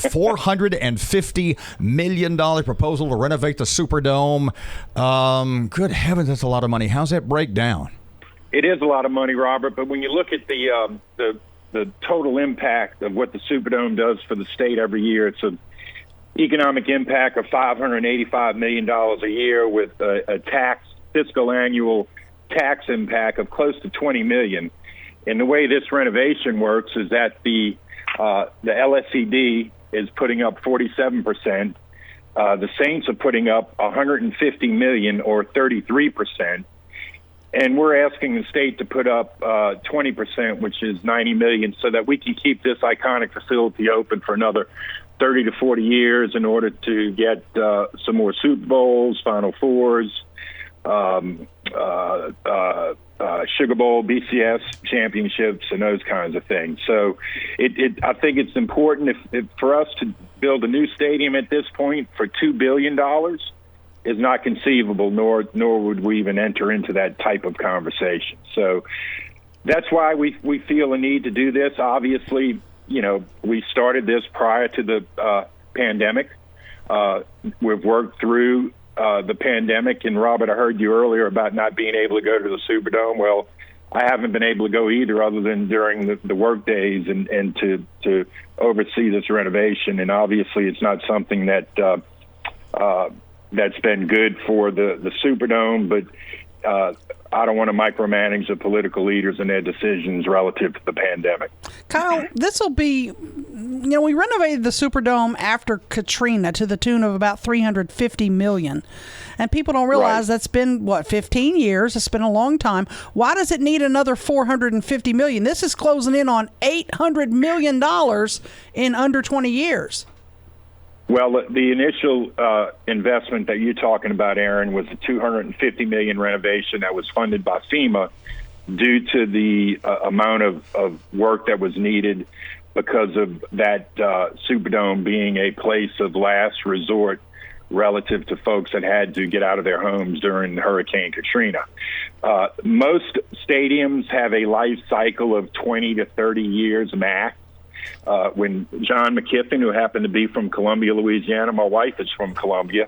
$450 million proposal to renovate the Superdome. Good heavens, that's a lot of money. How's that break down? It is a lot of money, Robert, but when you look at the total impact of what the Superdome does for the state every year, it's an economic impact of $585 million a year with a fiscal annual tax impact of close to $20 million. And the way this renovation works is that the LSED is putting up 47%. The Saints are putting up $150 million or 33%. And we're asking the state to put up 20%, which is $90 million, so that we can keep this iconic facility open for another 30 to 40 years in order to get some more Super Bowls, Final Fours, Sugar Bowl, BCS championships, and those kinds of things. So I think it's important for us to build a new stadium at this point for $2 billion is not conceivable, nor would we even enter into that type of conversation. So that's why we feel a need to do this. Obviously, we started this prior to the pandemic. We've worked through the pandemic, and Robert, I heard you earlier about not being able to go to the Superdome. Well, I haven't been able to go either, other than during the work days and to oversee this renovation. And obviously, it's not something that that's been good for the Superdome, but I don't want to micromanage the political leaders and their decisions relative to the pandemic. Kyle, this will be, we renovated the Superdome after Katrina to the tune of about $350 million. And people don't realize that's been, 15 years? It's been a long time. Why does it need another $450 million? This is closing in on $800 million in under 20 years. Well, the initial investment that you're talking about, Aaron, was a $250 million renovation that was funded by FEMA due to the amount of work that was needed because of that Superdome being a place of last resort relative to folks that had to get out of their homes during Hurricane Katrina. Most stadiums have a life cycle of 20 to 30 years max. When John McKiffin, who happened to be from Columbia, Louisiana, my wife is from Columbia,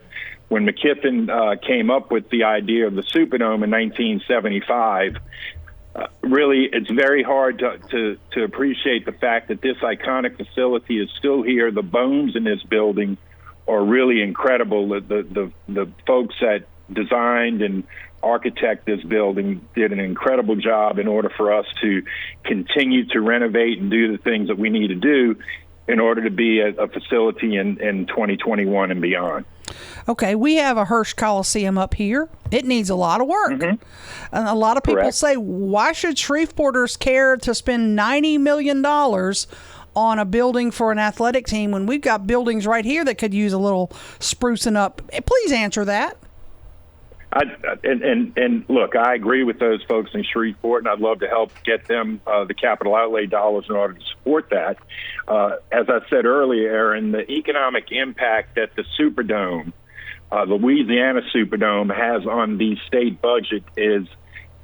when McKiffin came up with the idea of the Superdome in 1975, really it's very hard to appreciate the fact that this iconic facility is still here. The bones in this building are really incredible. The folks that designed and architect this building did an incredible job in order for us to continue to renovate and do the things that we need to do in order to be a facility in 2021 and beyond. Okay, we have a Hirsch Coliseum up here. It needs a lot of work. Mm-hmm. And a lot of people say, why should Shreveporters care to spend $90 million on a building for an athletic team when we've got buildings right here that could use a little sprucing up? Please answer that. And look, I agree with those folks in Shreveport, and I'd love to help get them the capital outlay dollars in order to support that. As I said earlier, Aaron, the economic impact that the Superdome, Louisiana Superdome, has on the state budget is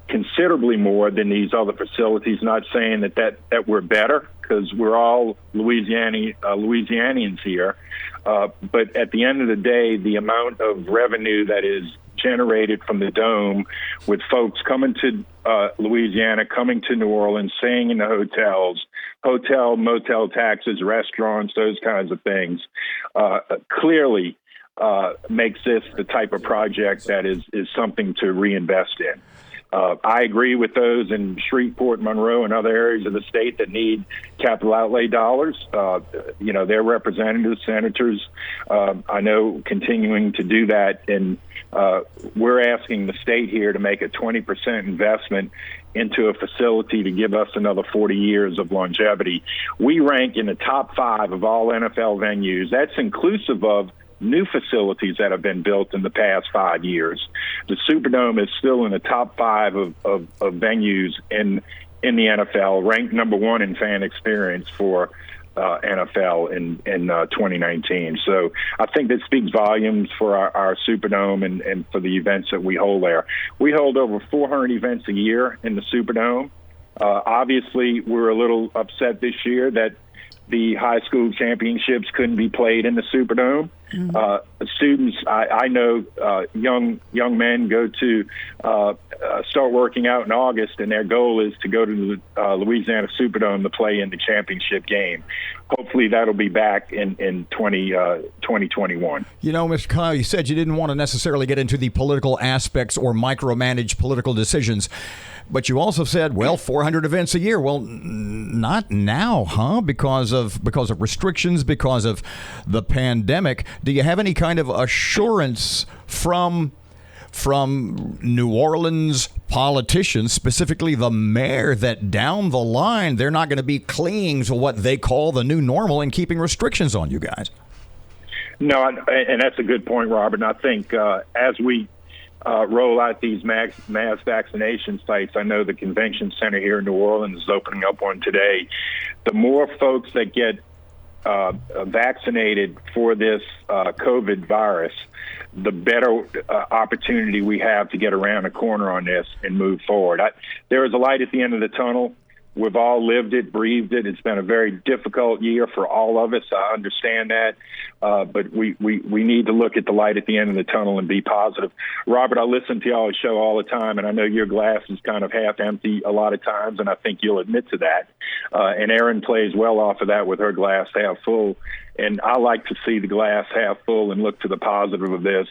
considerably more than these other facilities. Not saying that we're better, because we're all Louisianians here. But at the end of the day, the amount of revenue that is generated from the dome, with folks coming to Louisiana, coming to New Orleans, staying in the hotels, motel taxes, restaurants, those kinds of things, clearly makes this the type of project that is something to reinvest in. I agree with those in Shreveport, Monroe, and other areas of the state that need capital outlay dollars. Their representatives, senators, I know, continuing to do that. And we're asking the state here to make a 20% investment into a facility to give us another 40 years of longevity. We rank in the top 5 of all NFL venues. That's inclusive of new facilities that have been built in the past 5 years. The Superdome is still in the top 5 of venues in the NFL, ranked number 1 in fan experience for NFL in 2019. So I think that speaks volumes for our Superdome and for the events that we hold there. We hold over 400 events a year in the Superdome. Obviously, we're a little upset this year that the high school championships couldn't be played in the Superdome. Students, I know, young men go to start working out in August, and their goal is to go to the Louisiana Superdome to play in the championship game. Hopefully that'll be back in 2021. You know, Mr. Kyle, you said you didn't want to necessarily get into the political aspects or micromanage political decisions. But you also said, well, 400 events a year. Well, not now, huh? Because of restrictions, because of the pandemic. Do you have any kind of assurance from New Orleans politicians, specifically the mayor, that down the line they're not going to be clinging to what they call the new normal and keeping restrictions on you guys? No, and that's a good point, Robert. And I think as we roll out these mass vaccination sites, I know the convention center here in New Orleans is opening up one today. The more folks that get vaccinated for this COVID virus, the better opportunity we have to get around the corner on this and move forward. There is a light at the end of the tunnel. We've all lived it, breathed it. It's been a very difficult year for all of us. I understand that. But we need to look at the light at the end of the tunnel and be positive. Robert, I listen to y'all's show all the time, and I know your glass is kind of half empty a lot of times, and I think you'll admit to that. And Erin plays well off of that with her glass half full. And I like to see the glass half full and look to the positive of this,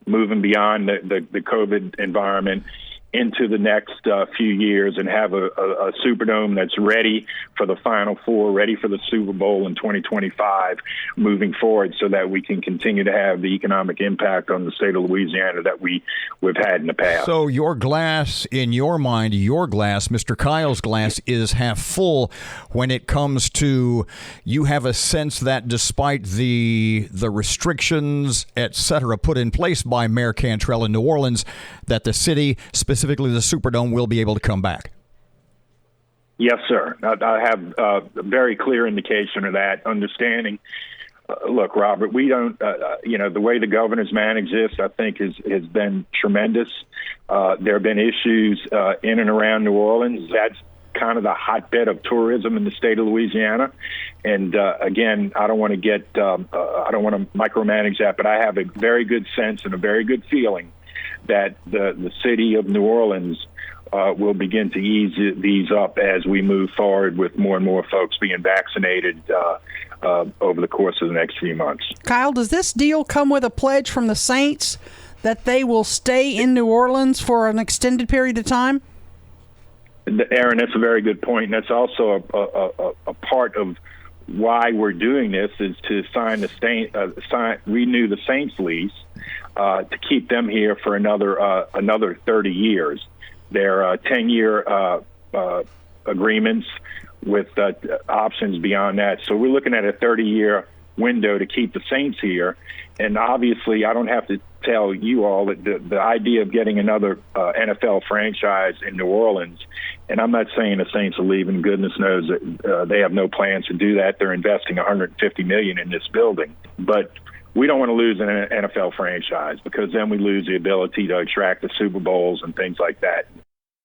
moving beyond the COVID environment into the next few years and have a Superdome that's ready for the Final Four, ready for the Super Bowl in 2025, moving forward, so that we can continue to have the economic impact on the state of Louisiana that we've had in the past. So your glass, in your mind, your glass, Mr. Kyle's glass, is half full when it comes to, you have a sense that despite the restrictions, et cetera, put in place by Mayor Cantrell in New Orleans, that the city, specifically the Superdome, will be able to come back. Yes, sir. I have a very clear indication of that, understanding. Look, Robert, we don't, the way the governor's managed this, I think, has been tremendous. There have been issues in and around New Orleans. That's kind of the hotbed of tourism in the state of Louisiana. And again, I don't want to micromanage that, but I have a very good sense and a very good feeling that the city of New Orleans will begin to ease these up as we move forward with more and more folks being vaccinated over the course of the next few months. Kyle, does this deal come with a pledge from the Saints that they will stay in New Orleans for an extended period of time? Aaron, that's a very good point. And that's also a part of why we're doing this, is to renew the Saints lease to keep them here for another 30 years. They're 10-year agreements with options beyond that. So we're looking at a 30-year window to keep the Saints here. And obviously, I don't have to tell you all that the idea of getting another NFL franchise in New Orleans, and I'm not saying the Saints are leaving. Goodness knows that they have no plans to do that. They're investing $150 million in this building. But we don't want to lose an NFL franchise, because then we lose the ability to attract the Super Bowls and things like that.